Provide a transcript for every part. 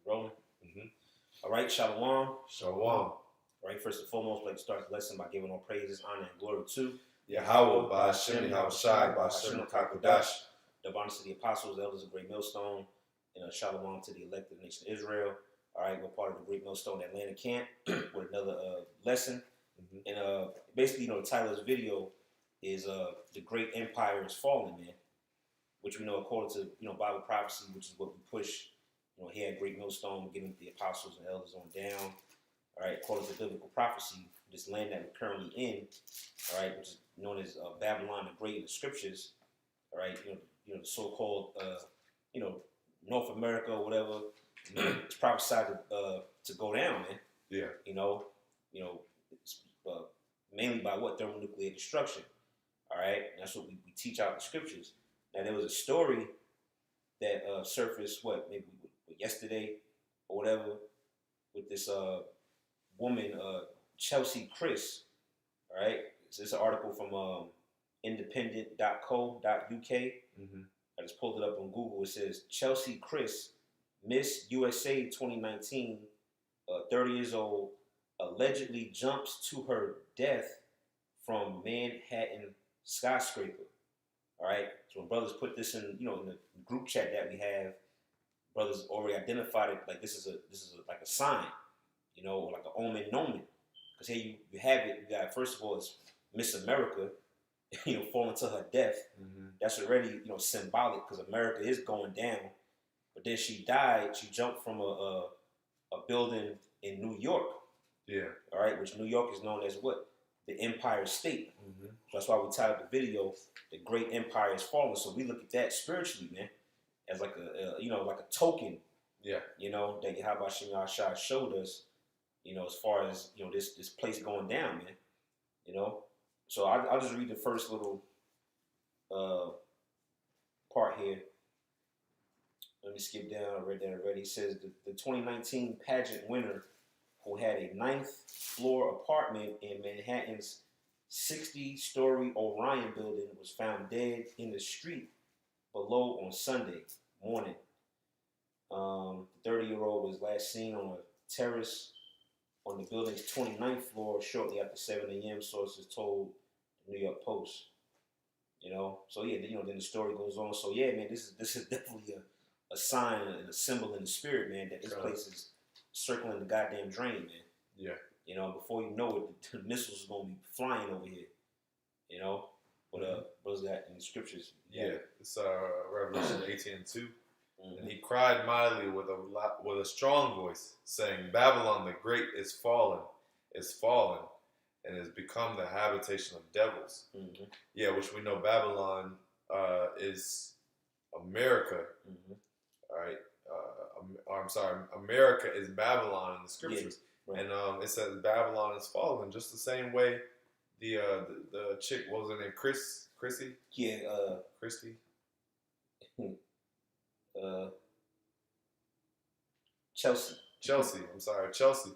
Rolling. All right, Shalom. Shalom. All right, first and foremost, I'd like to start the lesson by giving all praises, honor, and glory to Yahweh, Ba'ashem, Yahushai, Ba'ashem, Kakodash. Divine to the apostles, the elders of Great Millstone, and Shalom to the elected nation of Israel. All right, we're part of the Great Millstone Atlanta camp with another lesson. And basically, the title of this video is The Great Empire is Falling, man. Which we know according to, Bible prophecy, which is what we push, here at Great Millstone, getting the apostles and elders on down. All right, according to biblical prophecy, this land that we're currently in, all right, which is known as Babylon the Great in the scriptures, all right, the so-called, North America or whatever, it's prophesied to go down, man. Yeah. It's, mainly by what? Thermonuclear destruction. All right, and that's what we teach out in the scriptures. Now, there was a story that surfaced, maybe yesterday or whatever, with this woman, Chelsea Chris, all right? So it's an article from independent.co.uk. I just pulled it up on Google. It says, Chelsea Chris, Miss USA 2019, 30 years old, allegedly jumps to her death from Manhattan skyscraper. All right, so when brothers put this in, in the group chat that we have, brothers already identified it like this is like a sign, or like an omen. Because here you have it. You got, first of all, it's Miss America, falling to her death. That's already symbolic because America is going down. But then she died. She jumped from a building in New York. Yeah. All right, which New York is known as what? The Empire State. So that's why we titled the video, The Great Empire is Falling. So we look at that spiritually, man, as like like a token. Yeah. That Yahweh Shem Yahshua showed us, as far as, this place going down, man. So I'll just read the first little part here. Let me skip down. I read that already. It says the 2019 pageant winner, who had a 9th floor apartment in Manhattan's 60-story Orion building, was found dead in the street below on Sunday morning. The 30-year-old was last seen on a terrace on the building's 29th floor shortly after 7 a.m., sources told the New York Post. So yeah, then the story goes on. So yeah, man, this is definitely a sign and a symbol in the spirit, man, that this place is circling the goddamn drain, man. Yeah. Before you know it, the missiles are gonna be flying over here. What was that in the scriptures? Yeah. It's Revelation 18:2. And he cried mightily with a strong voice, saying, Babylon the Great is fallen, and has become the habitation of devils. Yeah, which we know Babylon is America. All right. I'm sorry, America is Babylon in the scriptures. Yeah, right. And it says Babylon is fallen, just the same way the chick, what was her name? Chrissy? Yeah, Christy? Chelsea. I'm sorry, Chelsea.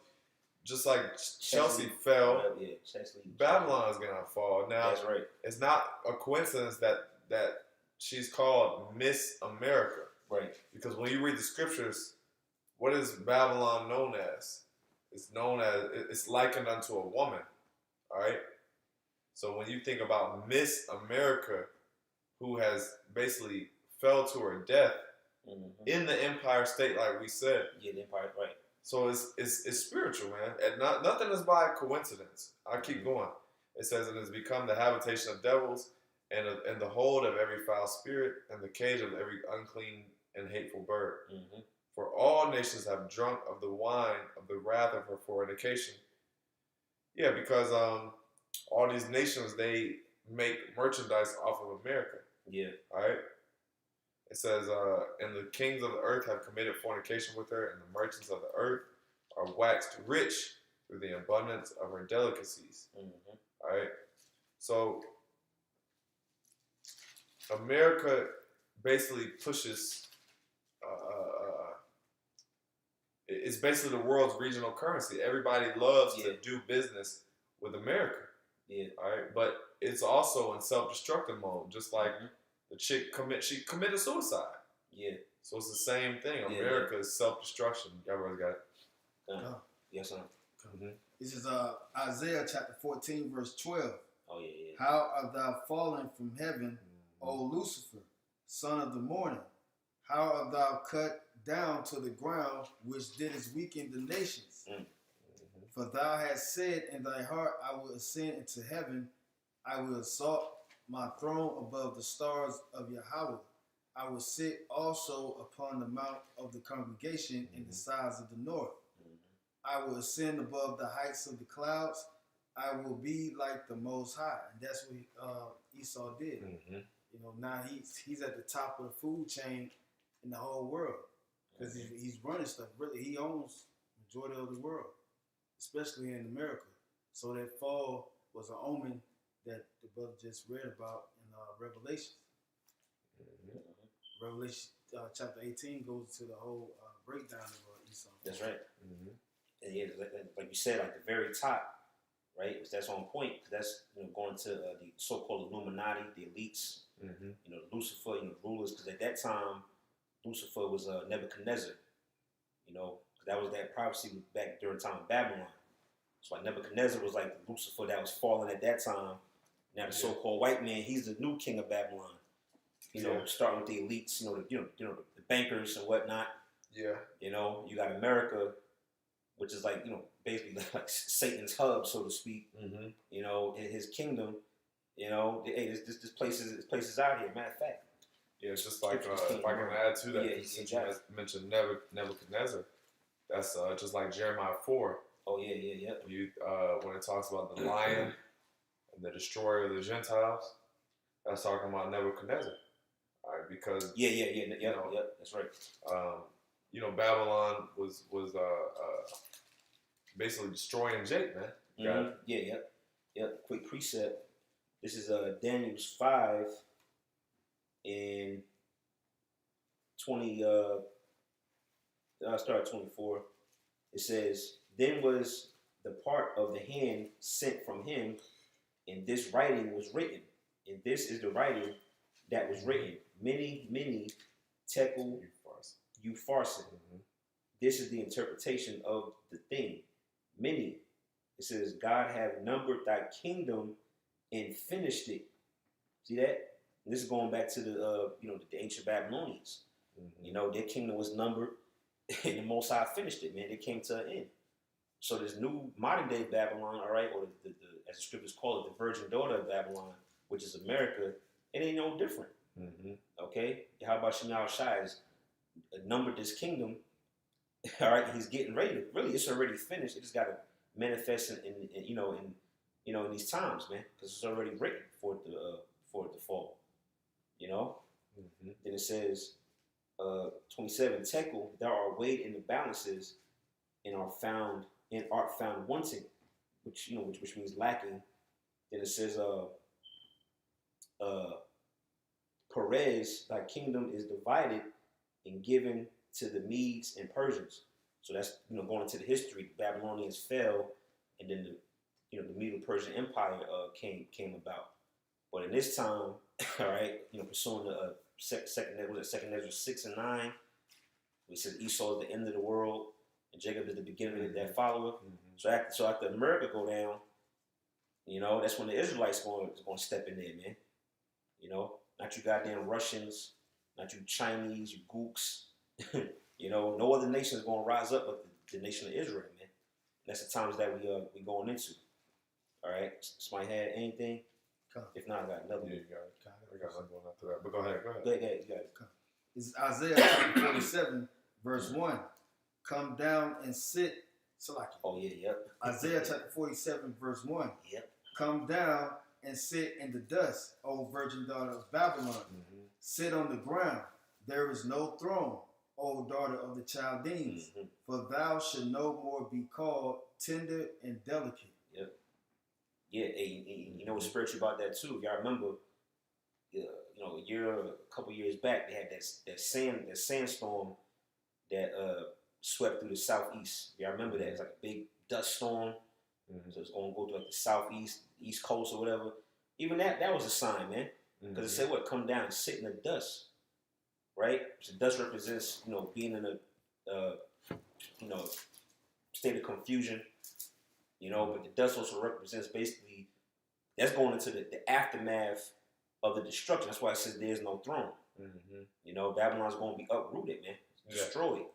Just like Chelsea fell, Babylon is gonna fall. Now, that's right. It's not a coincidence that she's called Miss America. Right. Because when you read the scriptures, what is Babylon known as? It's likened unto a woman. All right. So when you think about Miss America, who has basically fell to her death in the Empire State, like we said. Yeah, the Empire, right. So it's spiritual, man. And nothing is by coincidence. I keep going. It says it has become the habitation of devils and the hold of every foul spirit and the cage of every unclean and hateful bird. For all nations have drunk of the wine of the wrath of her fornication. Yeah, because all these nations, they make merchandise off of America. Yeah. All right. It says, and the kings of the earth have committed fornication with her, and the merchants of the earth are waxed rich through the abundance of her delicacies. All right. So America basically pushes. It's basically the world's regional currency. Everybody loves to do business with America. Yeah. All right. But it's also in self-destructive mode, just like the chick committed suicide. Yeah. So it's the same thing. America is self-destruction. Everybody's got it. Yes, sir. This is Isaiah chapter 14, verse 12. Oh, yeah. How art thou fallen from heaven, O Lucifer, son of the morning? How art thou cut down to the ground, which didst weaken the nations? For thou hast said in thy heart, I will ascend into heaven. I will exalt my throne above the stars of Yahweh. I will sit also upon the mount of the congregation in the sides of the north. I will ascend above the heights of the clouds. I will be like the Most High. And that's what Esau did. You know, now he's at the top of the food chain in the whole world because he's running stuff. Really, he owns the majority of the world, especially in America. So that fall was an omen that the brother just read about in Revelation. Revelation chapter 18 goes to the whole breakdown of Esau. That's right. And yeah, like you said, like the very top, right? That's on point. That's going to the so-called Illuminati, the elites. Lucifer, rulers. Because at that time, Lucifer was Nebuchadnezzar. Because that was that prophecy back during the time of Babylon. So like Nebuchadnezzar was like the Lucifer that was falling at that time. Now the so-called white man, he's the new king of Babylon. Starting with the elites, the bankers and whatnot. Yeah. You got America, which is like, basically like Satan's hub, so to speak. His kingdom. Hey, this place is out here. Matter of fact. Yeah, it's just like if I can add to that, since you mentioned Nebuchadnezzar, that's just like Jeremiah 4. Oh yeah. You when it talks about the lion and the destroyer of the Gentiles, that's talking about Nebuchadnezzar. All right, because that's right. Babylon was basically destroying Jake, man. Quick precept. This is Daniel's 5 in 20. I'll start at 24. It says, "Then was the part of the hand sent from him, and this writing was written, and this is the writing that was written. Many tekel upharsin. This is the interpretation of the thing. Many." It says, "God have numbered thy kingdom and finished it." See that? And this is going back to the the ancient Babylonians. Their kingdom was numbered, and the Most High finished it. Man, they came to an end. So this new modern day Babylon, all right, or the as the scriptures call it, the virgin daughter of Babylon, which is America, it ain't no different. Okay, how about Shemaiah Shai has numbered this kingdom? All right, he's getting ready to. Really, it's already finished. It just got to manifest in these times, man, because it's already written for it to fall. Then it says 27 tekel, thou art weighed in the balances and art found wanting, which means lacking. Then it says Perez, thy kingdom is divided and given to the Medes and Persians. So that's going into the history. The Babylonians fell, and then the Medo-Persian Empire came about. But in this time, all right, pursuing the second Ezra 6 and 9, we said Esau is the end of the world, and Jacob is the beginning of that follower. So after America go down, that's when the Israelites going to step in there, man. Not you goddamn Russians, not you Chinese, you gooks. No other nation is going to rise up but the nation of Israel, man. That's the times that we going into. All right, somebody had anything? If not, I got another one. Yeah, you got it. I got another one after that. But go ahead. Go ahead, you got it. It's Isaiah chapter 47, verse 1. Come down and sit. Oh, yeah, yep. Isaiah chapter 47, verse 1. Yep. Come down and sit in the dust, O virgin daughter of Babylon. Sit on the ground. There is no throne, O daughter of the Chaldeans. For thou shalt no more be called tender and delicate. Yep. Yeah, and what's spiritual about that too? If y'all remember, a couple years back, they had that sandstorm that swept through the southeast. Y'all remember that? It's like a big dust storm. So it's going to go to like the southeast, east coast or whatever. Even that was a sign, man. Because it said, come down and sit in the dust, right? So dust represents, being in a, state of confusion, but the dust also represents basically, that's going into the aftermath of the destruction. That's why it says there's no throne. Mm-hmm. Babylon's going to be uprooted, man. Destroyed.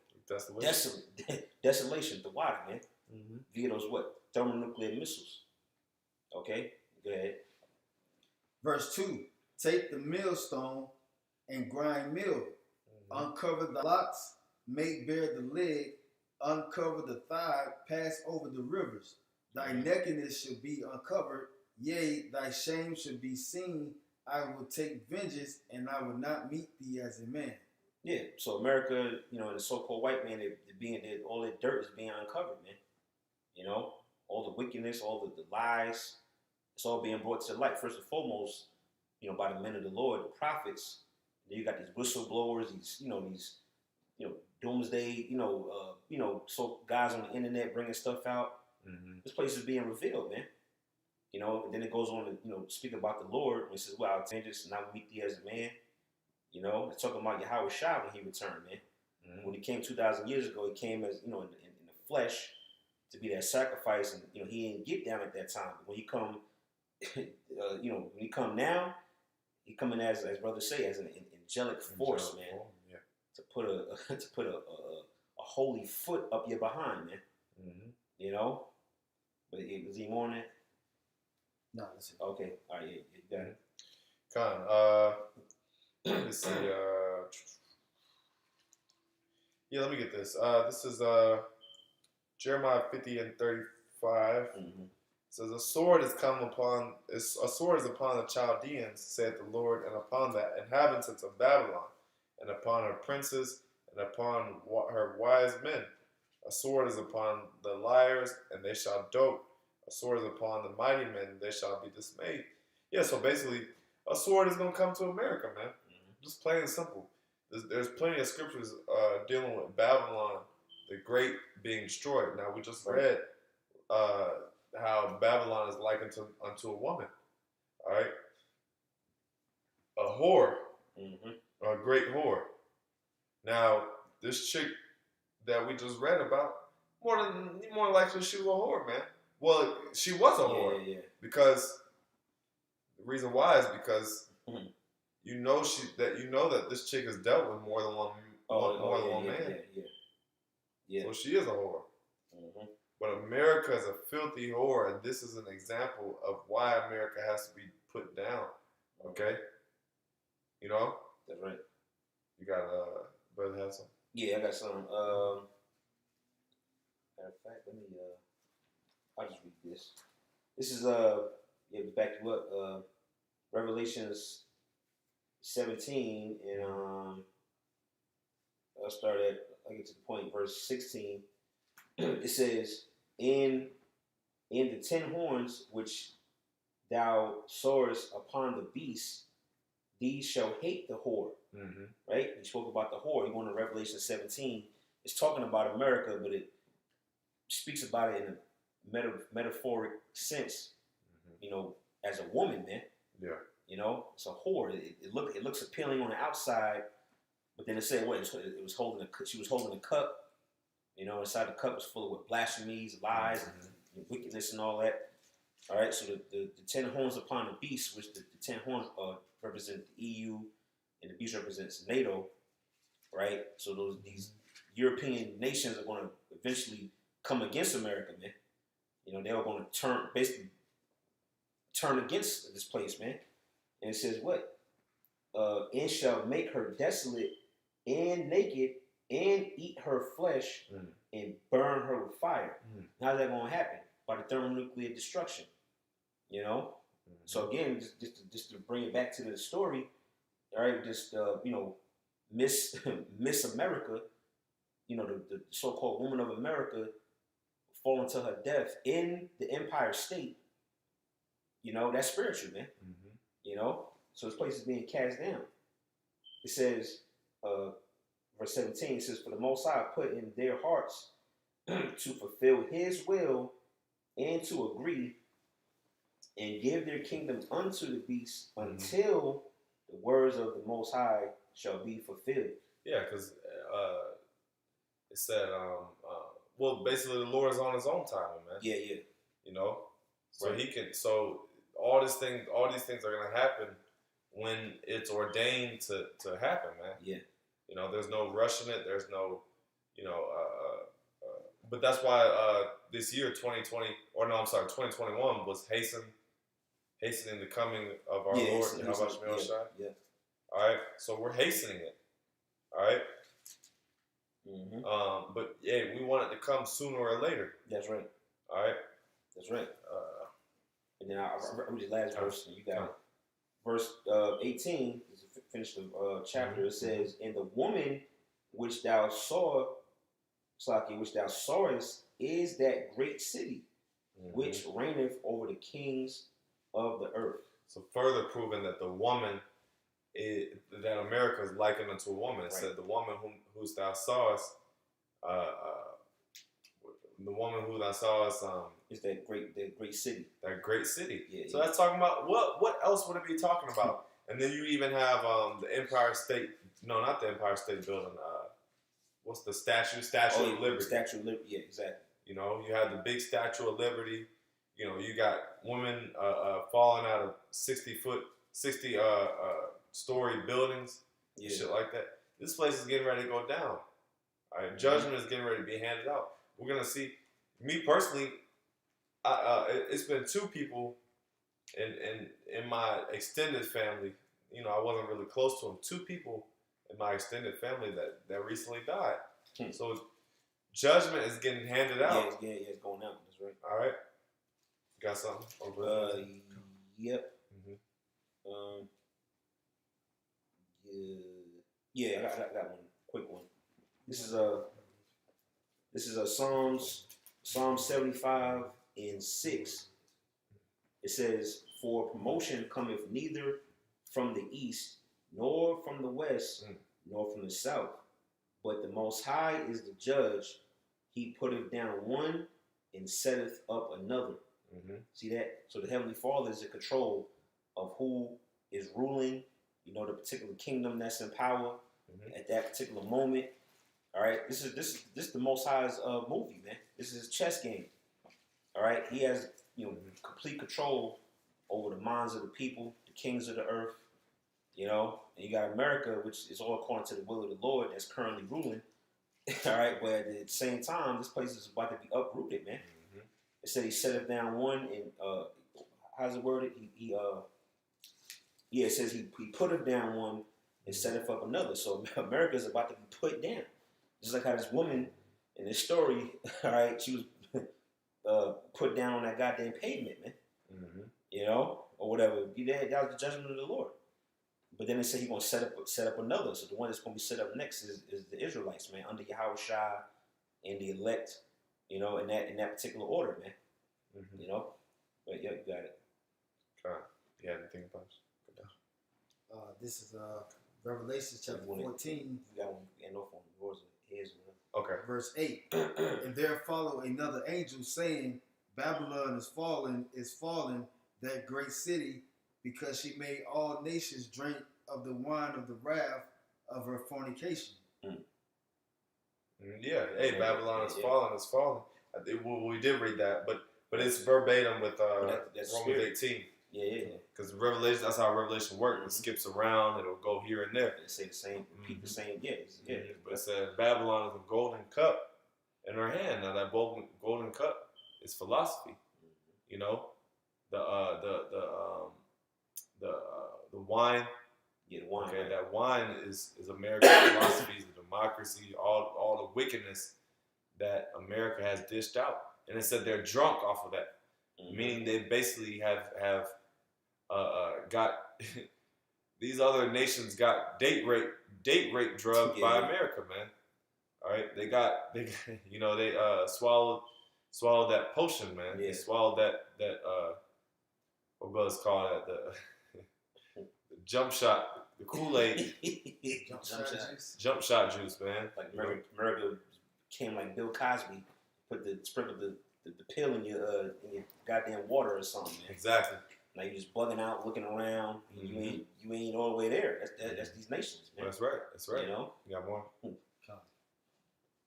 Desolation, the water, man. Mm-hmm. Via those what? Thermonuclear missiles. Okay? Go ahead. Verse 2. Take the millstone and grind meal. Uncover the locks, make bare the leg, uncover the thigh, pass over the rivers. Thy nakedness shall be uncovered, yea, thy shame shall be seen. I will take vengeance, and I will not meet thee as a man. Yeah, so America, and the so-called white man, all the dirt is being uncovered, man. All the wickedness, all the lies, it's all being brought to light. First and foremost, by the men of the Lord, the prophets. Then you got these whistleblowers, these doomsday, so guys on the internet bringing stuff out. This place is being revealed, man. And then it goes on to, speak about the Lord. And it says, well, I'll change this and I'll meet thee as a man. It's talking about Yahweh Shai when he returned, man. When he came 2,000 years ago, he came as, in the flesh to be that sacrifice. And, he didn't get down at that time. But when he come, when he come now, he coming as brother say, as an angelic force, man. Yeah. To put a holy foot up your behind, man. But was he on that? No, that's it. Okay, all right, yeah, you got it. Let's see. Let me get this. This is Jeremiah 50 and 35. It says, a sword is upon the Chaldeans, saith the Lord, and upon the inhabitants of Babylon, and upon her princes, and upon her wise men. A sword is upon the liars, and they shall dote. A sword is upon the mighty men, they shall be dismayed. Yeah, so basically, a sword is going to come to America, man. Just plain and simple. There's plenty of scriptures dealing with Babylon, the Great, being destroyed. Now, we just read how Babylon is likened unto a woman. All right? A whore. A great whore. Now, this chick that we just read about, more likely she was a whore, man. Well, she was a whore. Yeah. Because the reason why is because you know that this chick has dealt with more than one man. Yeah. So she is a whore. But America is a filthy whore, and this is an example of why America has to be put down. Okay? That's right. You got brother have some? Yeah, I got some. Matter of fact, I'll just read this. This is back to what Revelations 17, and I'll get to the point, verse 16. It says, in the 10 horns which thou sawest upon the beast, these shall hate the whore. Right? He spoke about the whore. You go to Revelation 17. It's talking about America, but it speaks about it in a metaphoric sense. As a woman, man. Yeah. It's a whore. It looks appealing on the outside, but then it said what? It was holding she was holding a cup. Inside the cup was full of blasphemies, lies, and wickedness, and all that. All right. So the 10 horns upon the beast, which the 10 horns represent the EU, and the beast represents NATO. Right. So these European nations are going to eventually come against America, man. They are going to turn against this place, man. And it says what? And shall make her desolate and naked, and eat her flesh, and burn her with fire. How's that going to happen? By the thermonuclear destruction. So again, just to bring it back to the story, all right, Miss America, the so-called woman of America, falling to her death in the Empire State. That's spiritual, man. So this place is being cast down. It says, verse 17, it says, for the Most High put in their hearts to fulfill his will and to agree and give their kingdom unto the beast until the words of the Most High shall be fulfilled. Yeah, because it said, well, basically the Lord is on His own timing, man. Yeah, yeah. You know, so Right. He can. So all these things are gonna happen when it's ordained to happen, man. Yeah. You know, there's no rushing it. There's no, you know, but that's why this year 2021 was hastening the coming of our Lord. Yeah. Yeah. All right, so we're hastening it. All right. Mm-hmm. But yeah, we want it to come sooner or later. That's right. All right. That's right. And then I'll read the last verse, and you got it. Verse 18, finish the chapter. It says, "And the woman which thou sawest, is that great city, which reigneth over the kings of the earth." So further proving that the woman that America is likened unto a woman. It said, "The woman whom thou sawest, the woman who thou sawest, is that great city." That great city. Yeah, so that's talking about what else would it be talking about? And then you even have the Empire State. No, not the Empire State Building. What's the statue? Statue of Liberty. Statue of Liberty. Yeah, exactly. You know, you have the big Statue of Liberty. You know, you got women falling out of 60 story buildings, and shit like that. This place is getting ready to go down. All right, judgment is getting ready to be handed out. We're gonna see. Me personally, it's been two people in my extended family. You know, I wasn't really close to them. Two people in my extended family that recently died. So judgment is getting handed out. Yeah, it's going out. That's right. All right. You got something? Yep. Yeah, I got one. Quick one. This is a Psalm 75 and 6. It says, "For promotion cometh neither from the east, nor from the west, nor from the south. But the Most High is the judge. He putteth down one and setteth up another." See that? So the Heavenly Father is in control of who is ruling, you know, the particular kingdom that's in power at that particular moment. All right, this is the Most High's movie, man. This is his chess game. All right, he has, you know, complete control over the minds of the people, the kings of the earth. You know, and you got America, which is all according to the will of the Lord, that's currently ruling. All right, but at the same time, this place is about to be uprooted, man. It said he set down one, and how's it worded? It says he put it down one and set it up another. So America is about to be put down. Just like how this woman in this story, all right, she was put down on that goddamn pavement, man. You know, or whatever. That was the judgment of the Lord. But then they say he's gonna set up another. So the one that's gonna be set up next is the Israelites, man, under Yahushua and the elect. You know, in that particular order, man. You know, but yeah, you got it. Okay. You had anything about it? This is Revelation chapter 14. You got one? Yeah, no phone. Yours or his? Okay. Verse 8. "And there followed another angel saying, Babylon is fallen, that great city, because she made all nations drink of the wine of the wrath of her fornication." Yeah, hey, Babylon is fallen. We did read that, but it's verbatim with that's Romans 18. Yeah. Because Revelation, that's how Revelation works. It skips around, it'll go here and there. They say the same, repeat the same. But it says Babylon is a golden cup in her hand. Now that golden cup is philosophy. You know, the wine. Yeah, the wine. Okay, right. That wine is American philosophies, the democracy, all the wickedness that America has dished out. And it said they're drunk off of that, meaning they basically have got these other nations got date rape drugged by America, man. All right, they swallowed that potion, man. They swallowed that what brothers call that the jump shot. The Kool-Aid, jump shot juice, man. Like America came like Bill Cosby, sprinkled the pill in your goddamn water or something, man. Exactly. Now you just bugging out, looking around. You ain't all the way there. That's these nations, man. That's right. That's right. You know? You got more?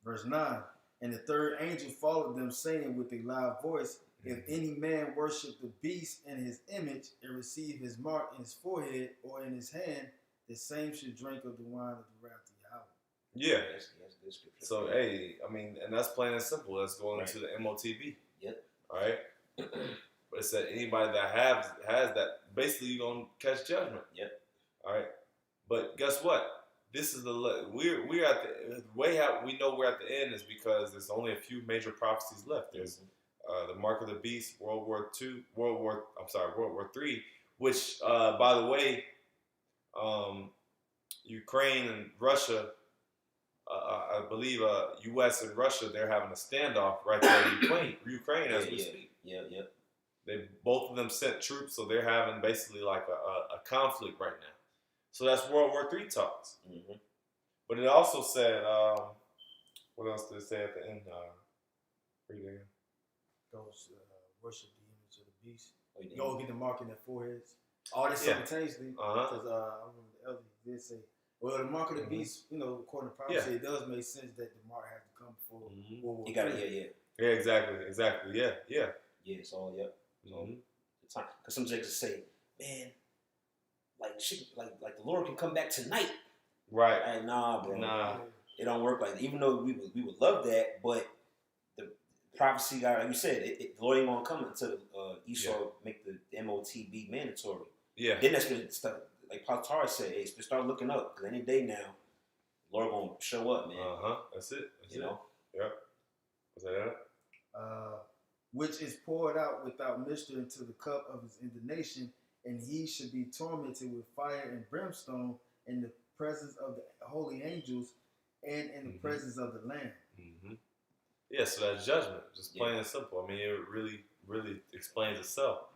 Verse 9. And the third angel followed them, saying with a loud voice, if any man worship the beast in his image and receive his mark in his forehead or in his hand, the same should drink of the wine of the wrath of Yahweh. Yeah. That's good scripture. So, hey, I mean, and that's plain and simple. Let's go into the MOTB. Yep. All right? But it said anybody that has that, basically you're going to catch judgment. Yep. All right? But guess what? This is we're at the way how we know we're at the end is because there's only a few major prophecies left. There's the mark of the beast, World War III, which by the way, Ukraine and Russia, I believe U.S. and Russia, they're having a standoff right there in Ukraine as we speak. Yeah. They both of them sent troops, so they're having basically like a conflict right now. So that's World War III talks. Mm-hmm. But it also said, what else did it say at the end? Read it again. Those worship the image of the beast. Oh, you Go get the mark in their foreheads. All this simultaneously. Because I remember the elder did say, well, the mark of the beast, according to prophecy, it does make sense that the mark has to come before World War You got III. it, Yeah, exactly. Yeah. Yeah, it's all, So, the time. Because some Jakes say, man, like the Lord can come back tonight. Right. Like, nah, bro. Nah. It don't work like that. Even though we would love that, but the prophecy, like you said, the Lord ain't gonna come until Esau make the MOTB mandatory. Yeah. Then that's when it start, like Pastor Tara said, hey, start looking up because any day now, the Lord gonna show up, man. That's it. You know. Yep. Was that it? Which is poured out without mixture into the cup of his indignation, and he should be tormented with fire and brimstone in the presence of the holy angels and in the presence of the Lamb. Yeah, so that's judgment. Just plain and simple. I mean, it really, really explains itself.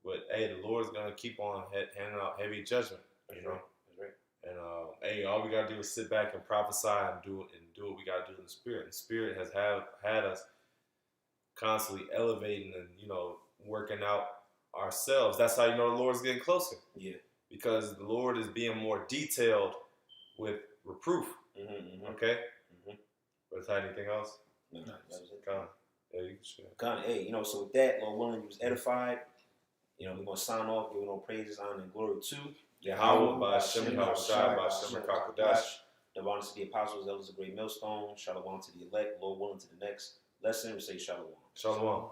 But, hey, the Lord's going to keep on handing out heavy judgment, you know? That's right. And, hey, all we got to do is sit back and prophesy and do what we got to do in the Spirit. And the Spirit has had us constantly elevating and, working out ourselves. That's how you know the Lord's getting closer. Yeah. Because the Lord is being more detailed with reproof. Okay? But is there anything else? No, that was it. Con. Yeah, you can share. Con, hey, so with that, Lord willing, you was edified. We're going to sign off, giving all praises, honor, and glory to Yahweh, by Shem Yahushai, by Shem Kakadash. The honors to the apostles, elders of great millstone. Shalom to the elect. Lord willing, to the next lesson, we say shalom. Shalom.